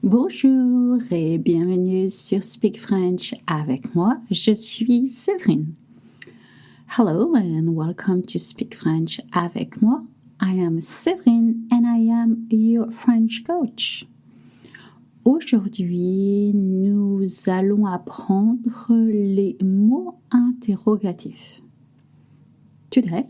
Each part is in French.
Bonjour et bienvenue sur Speak French avec moi, je suis Séverine. Hello and welcome to Speak French avec moi. I am Séverine and I am your French coach. Aujourd'hui, nous allons apprendre les mots interrogatifs. Today,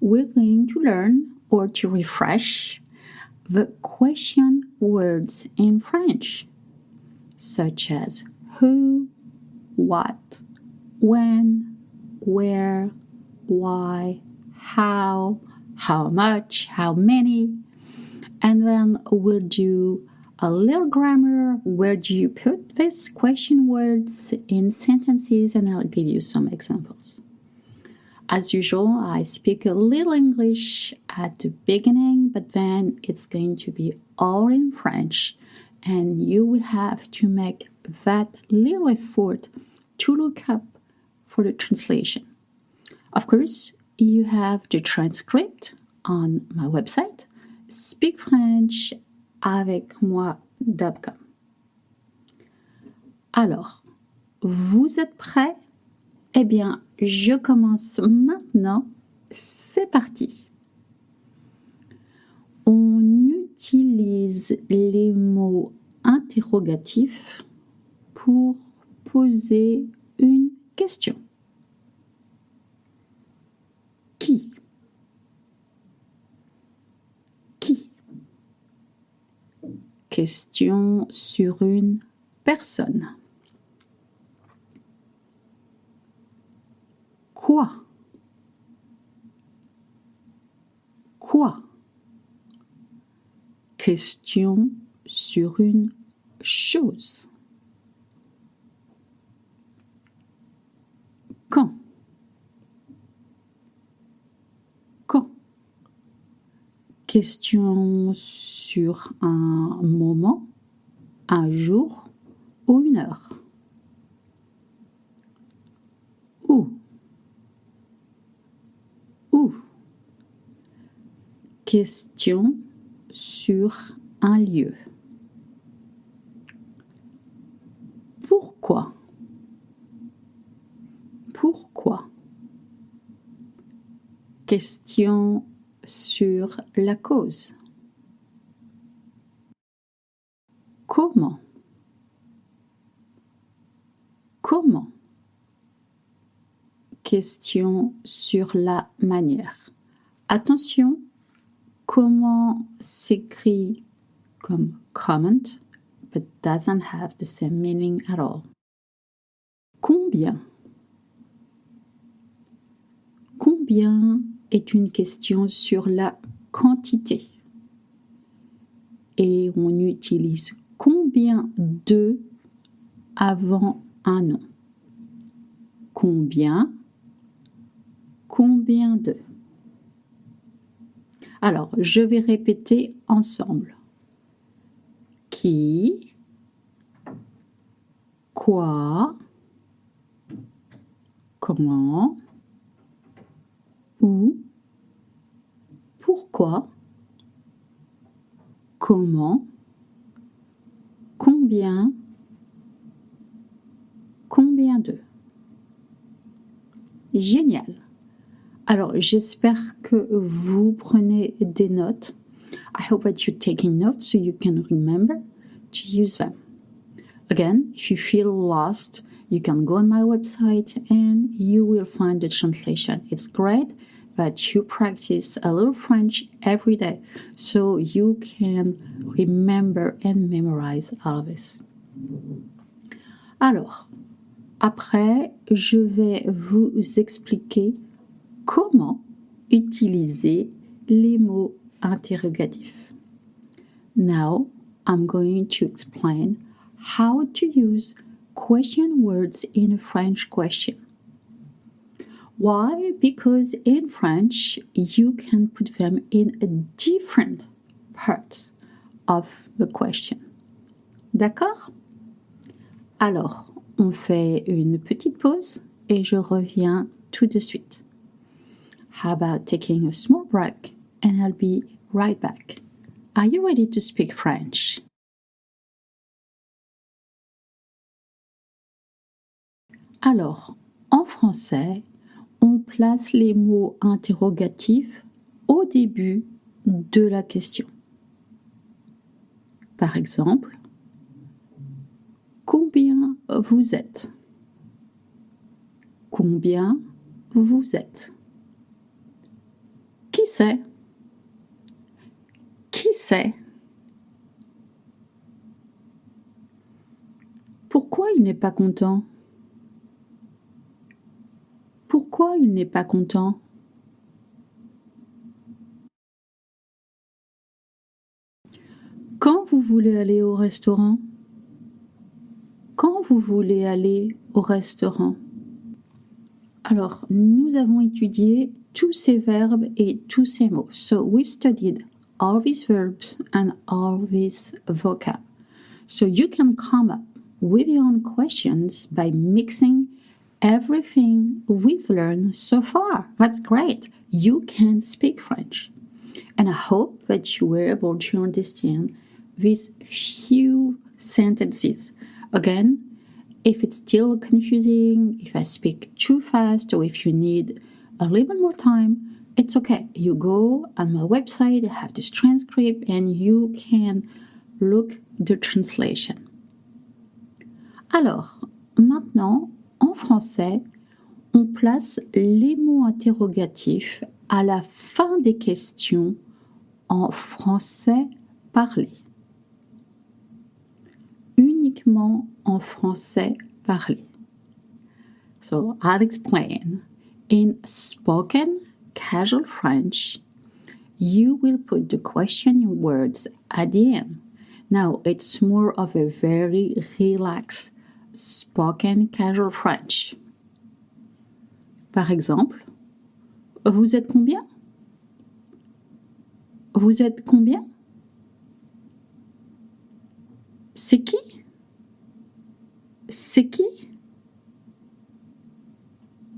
we're going to learn or to refresh the question words in French, such as who, what, when, where, why, how much, how many, and then we'll do a little grammar. Where do you put these question words in sentences? And I'll give you some examples. As usual, I speak a little English at the beginning, but then it's going to be all in French, and you will have to make that little effort to look up for the translation. Of course, you have the transcript on my website, speakfrenchavecmoi.com. Alors, vous êtes prêts? Eh bien, je commence maintenant. C'est parti. On utilise les mots interrogatifs pour poser une question. Qui? Qui? Question sur une personne. Quoi? Quoi? Question sur une chose. Quand? Quand? Question sur un moment, un jour ou une heure. Où? Où? Question sur un lieu. Pourquoi? Pourquoi? Question sur la cause. Comment? Comment? Question sur la manière. Attention, comment s'écrit comme comment, but doesn't have the same meaning at all. Combien? Combien est une question sur la quantité. Et on utilise combien de avant un nom. Combien? Combien de? Alors, je vais répéter ensemble. Qui? Quoi? Comment? Où? Pourquoi? Comment? Combien? Combien de? Génial! Alors, j'espère que vous prenez des notes. I hope that you're taking notes so you can remember to use them. Again, if you feel lost, you can go on my website and you will find the translation. It's great that you practice a little French every day so you can remember and memorize all of this. Alors, après, je vais vous expliquer comment utiliser les mots interrogatifs. Now, I'm going to explain how to use question words in a French question. Why? Because in French, you can put them in a different part of the question. D'accord? Alors, on fait une petite pause et je reviens tout de suite. How about taking a small break and I'll be right back. Are you ready to speak French? Alors, en français, on place les mots interrogatifs au début de la question. Par exemple, combien vous êtes? Combien vous êtes? Qui c'est? Qui c'est? Pourquoi il n'est pas content? Pourquoi il n'est pas content? Quand vous voulez aller au restaurant? Quand vous voulez aller au restaurant? Alors, nous avons étudié tous ces verbes et tous ces mots. So, we've studied all these verbs and all these vocab. So, you can come up with your own questions by mixing everything we've learned so far. That's great. You can speak French. And I hope that you were able to understand these few sentences. Again, if it's still confusing, if I speak too fast, or if you need a little bit more time, it's okay. You go on my website, I have this transcript, and you can look the translation. Alors, maintenant, en français, on place les mots interrogatifs à la fin des questions en français parlé. Uniquement en français parlé. So I'll explain. In spoken casual French, you will put the question in words at the end. Now it's more of a very relaxed spoken casual French. Par exemple, vous êtes combien? Vous êtes combien? C'est qui? C'est qui?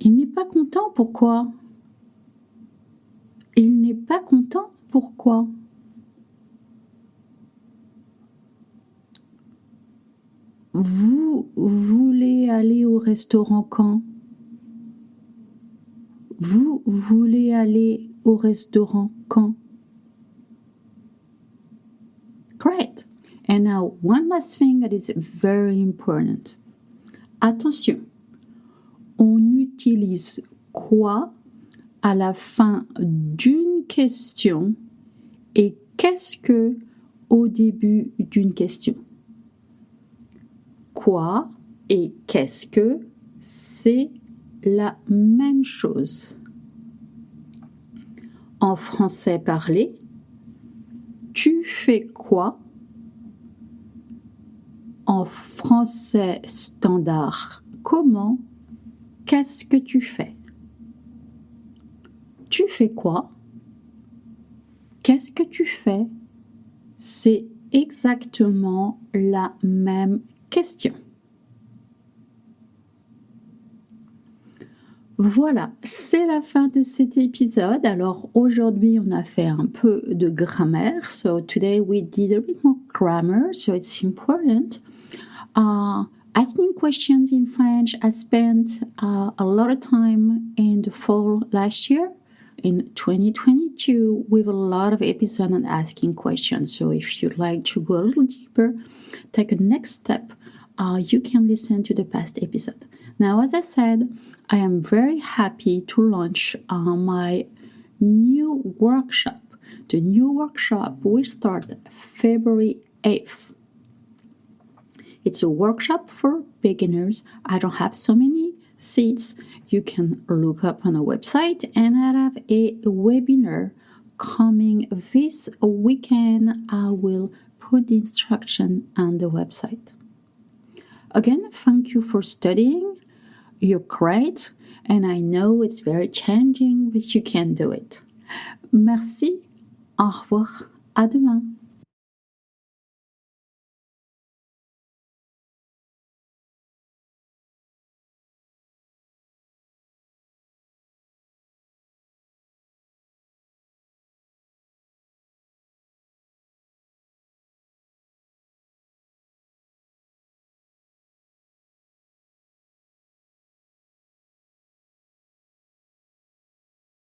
Il n'est pas content, pourquoi? Il n'est pas content, pourquoi? Vous voulez aller au restaurant quand? Vous voulez aller au restaurant quand? Great! And now one last thing that is very important. Attention, on utilise quoi à la fin d'une question et qu'est-ce que au début d'une question? Quoi et qu'est-ce que, c'est la même chose. En français parlé, tu fais quoi? En français standard, comment? Qu'est-ce que tu fais? Tu fais quoi? Qu'est-ce que tu fais? C'est exactement la même question. Voilà, c'est la fin de cet épisode. Alors aujourd'hui, on a fait un peu de grammaire. So today we did a bit more grammar, so it's important. Asking questions in French, I spent a lot of time in the fall last year, in 2022, with a lot of episodes on asking questions. So if you'd like to go a little deeper, take a next step, you can listen to the past episode. Now, as I said, I am very happy to launch my new workshop. The new workshop will start February 8th. It's a workshop for beginners. I don't have so many seats. You can look up on a website, and I have a webinar coming this weekend. I will put the instruction on the website. Again, thank you for studying. You're great, and I know it's very challenging, but you can do it. Merci. Au revoir. À demain.